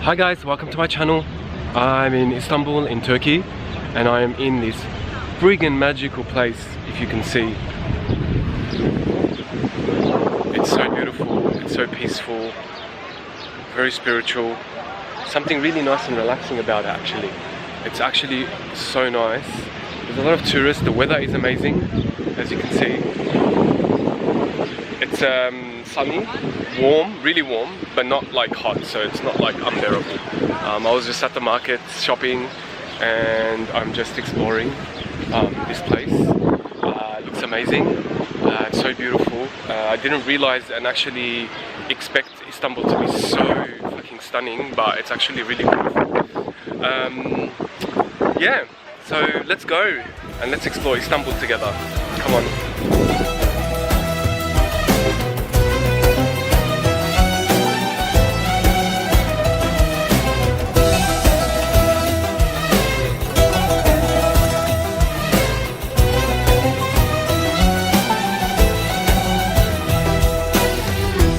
Hi guys, welcome to my channel. I'm in Istanbul in Turkey and I am in this friggin' magical place, if you can see. It's so beautiful, it's so peaceful, very spiritual. Something really nice and relaxing about it actually. It's actually so nice. There's a lot of tourists, the weather is amazing, as you can see. It's sunny, warm, really warm, but not like hot, so it's not like unbearable. I was just at the market shopping and I'm just exploring this place. It looks amazing, it's so beautiful. I didn't realize and actually expect Istanbul to be so fucking stunning, but it's actually really beautiful. Yeah, so let's go and let's explore Istanbul together. Come on.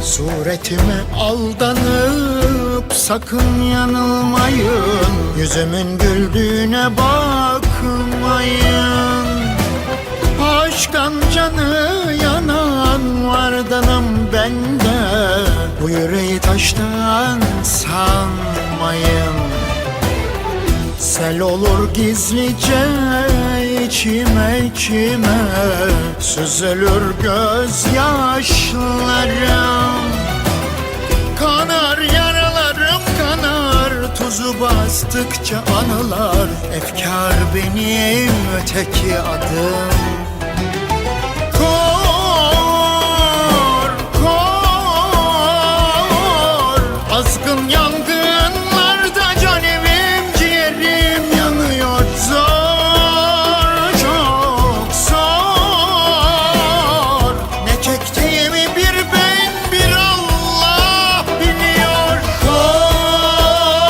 Suretime aldanıp sakın yanılmayın, yüzümün güldüğüne bakmayın. Aşktan canı yanan vardanım bende, bu yüreği taştan sanmayın. Sel olur gizlice içime içime, süzülür gözyaşlarım. Kanar yaralarım kanar, tuzu bastıkça anılar. Efkar benim öteki adım. Kor, kor, azgın yangınlarda can evim ciğerim yanıyor. Zor, çok zor, ne çektiğimi bir ben bir Allah biliyor. Kor,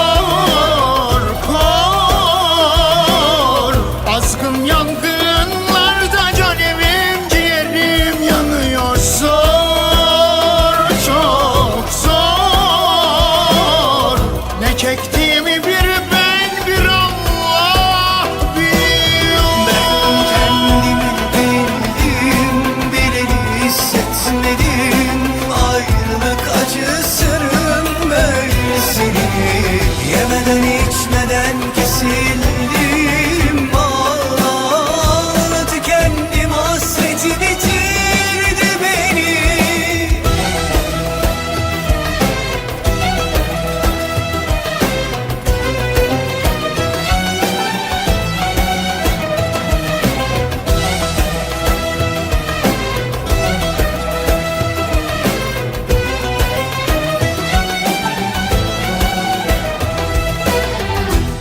kor, azgın yangınlarda can evim ciğerim yanıyor. Zor, çok zor, ne çektiğimi bir ben bir Allah biliyor. Ben kendimi bildim, bileni hissetmedim. Ayrılık acısının böylesini. Yemeden içmeden kesildim. Ağla tükendim, hasreti bitirdi beni.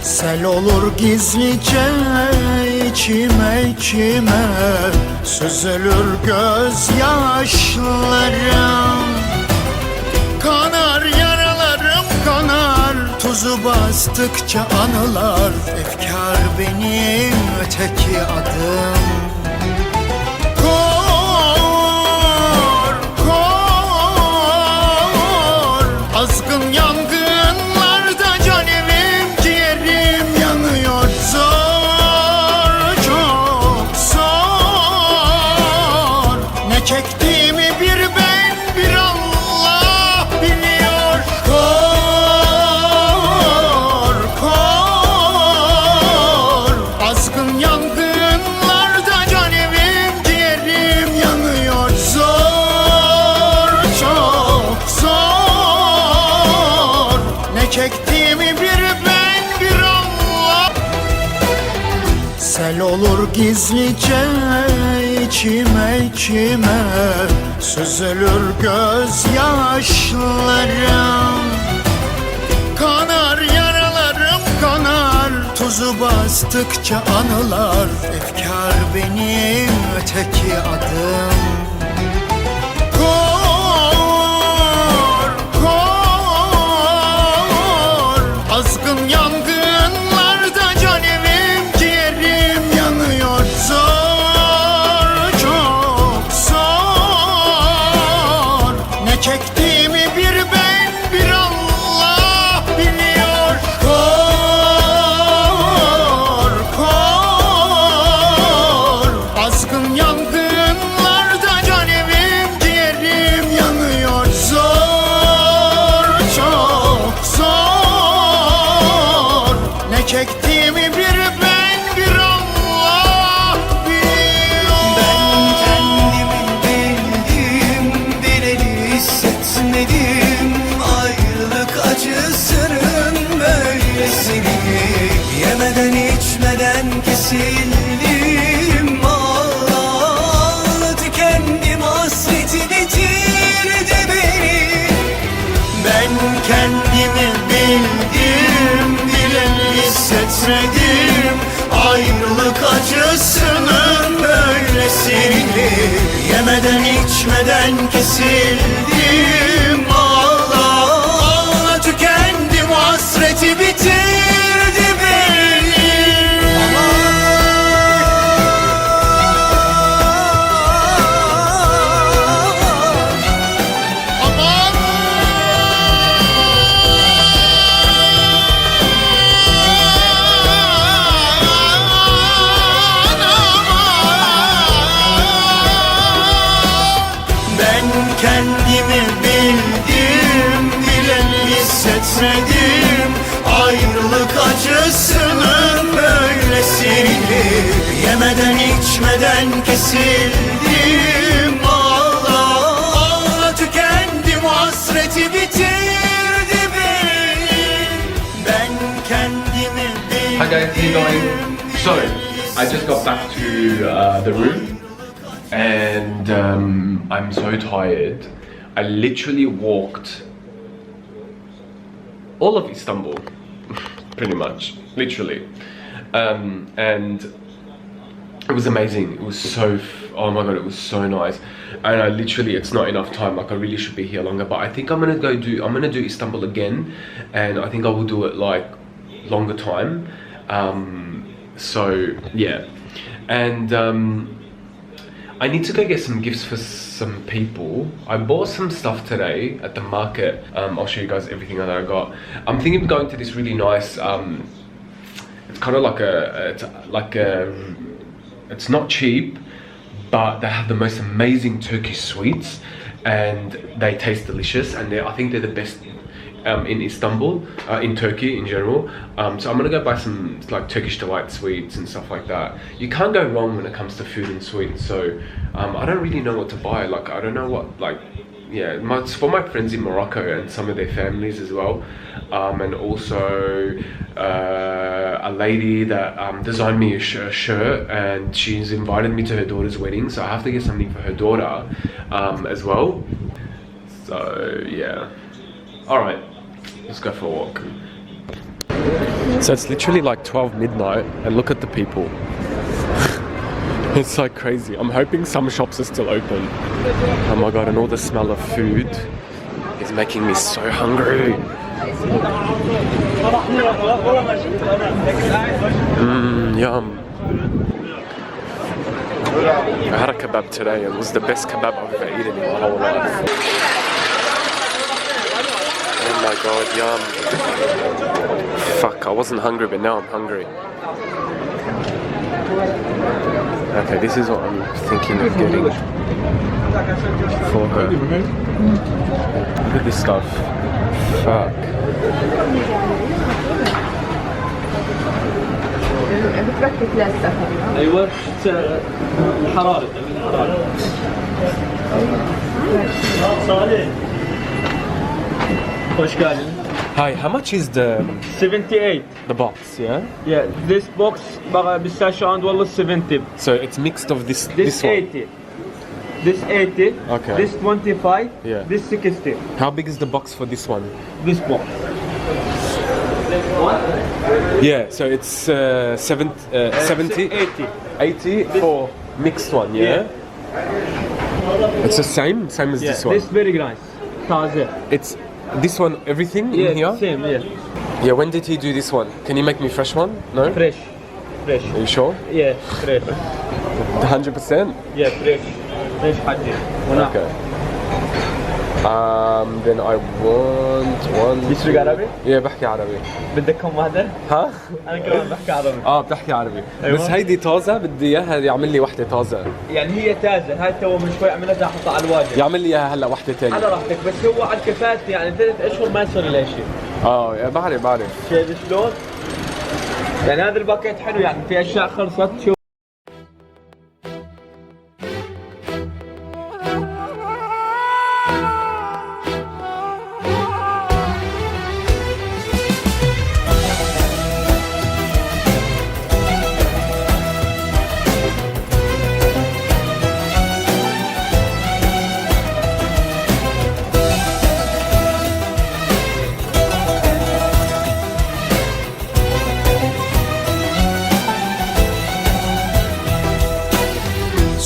Sel olur gizlice içime içime, süzülür gözyaşlarım. Kanar yaralarım kanar, tuzu bastıkça anılar. Efkar benim öteki adım. Kor, kor, azgın yangınlarda can evim ciğerim yanıyor. Zor, çok zor, ne çektiğimi bir ben bir Allah biliyor. Kor, kor, azgın yangınlarda can evim ciğerim yanıyor. Zor, çok zor, ne çektiğimi bir ben bir Allah. Sel olur gizlice içime içime, süzülür gözyaşlarım. Kanar yaralarım kanar, tuzu bastıkça anılar. Efkar benim öteki adım. Kor, kor, azgın yangınlarda can evim ciğerim yanıyor. Zor, çok zor, ne çektiğimi bir ben bir Allah biliyor. çektiğimi bir ben bir Allah biliyor. Ben kendimi bildim, bileli hissetmedim. Ayrılık acısının böylesini. Yemeden içmeden kesildim. Ağla tükendim, hasreti bitirdi beni. Ben kendimi bildim, bileni hissetmedim. Ayrılık acısının böylesini. Yemeden içmeden kesildim. Ağla ağla tükendim, hasreti bitirdi beni. Aman. Ben kendimi bildim, bileni hissetmedim. Ayrılık acısının böylesini. Yemeden içmeden kesildim. Ağla ağla tükendim, hasreti bitirdi beni. Ben kendimi bildim. Hi guys, how you going? So, I just got back to the room and I'm so tired. I literally walked all of Istanbul, pretty much, literally. And it was amazing. It was so, oh my god, it was so nice. And I literally, it's not enough time. Like I really should be here longer, but I think I'm gonna do Istanbul again, and I think I will do it like longer time. So yeah, and I need to go get some gifts for some people. I bought some stuff today at the market. I'll show you guys everything that I got. I'm thinking of going to this really nice. It's kind of like it's not cheap, but they have the most amazing Turkish sweets, and they taste delicious. And I think they're the best in Istanbul, in Turkey in general. So I'm gonna go buy some like Turkish delight sweets and stuff like that. You can't go wrong when it comes to food and sweets. So I don't really know what to buy. Like I don't know what, like, yeah, it's for my friends in Morocco and some of their families as well. And also a lady that designed me a shirt, and she's invited me to her daughter's wedding, so I have to get something for her daughter as well. So yeah, all right, let's go for a walk. So it's literally like 12 midnight and look at the people. It's like crazy. I'm hoping some shops are still open. Oh my god, and all the smell of food is making me so hungry. Yum. I had a kebab today and it was the best kebab I've ever eaten in my whole life. Oh my god, yum. Fuck, I wasn't hungry, but now I'm hungry. Okay, this is what I'm thinking of getting for her. Look at this stuff. Fuck. ايوه حراره صالح hoş geldin. Hi, how much is the 78. box, yeah? Yeah, this box بقى بالساشة عند والله 70. So it's mixed of this This one. 80. This 80. Okay. This 25. Yeah. This 60. How big is the box for this one? This box. Yeah, so it's 70, 80. 80 for mixed one, yeah? It's the same as Yeah, this one. this very nice. Taze. It's this one, everything Yeah, in here? same, yeah. Yeah, when did he do this one? Can you make me fresh one? No? Fresh. Fresh. Are you sure? Yeah, fresh. 100%? Yeah, fresh. Fresh حدي. Okay. Then I want one. بتسوق عربي؟ Yeah, بحكي عربي. بدك كم واحدة؟ ها؟ أنا كمان بحكي عربي. بتحكي عربي. أيوة. بس هيدي طازة بدي اياها يعمل لي وحدة طازة. يعني هي تازة، هاي تو من شوي عملتها احطها على الواجهة. يعمل لي اياها هلا وحدة ثانية. على راحتك، بس هو على الكفات يعني 3 أشهر ما يصير له شيء. بعرف. شايف شلون؟ يعني هذا الباكيت حلو يعني في اشياء خلصت شوف.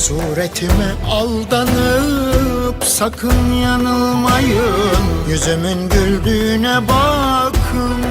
Suretime aldanıp sakın yanılmayın. Yüzümün güldüğüne bakın.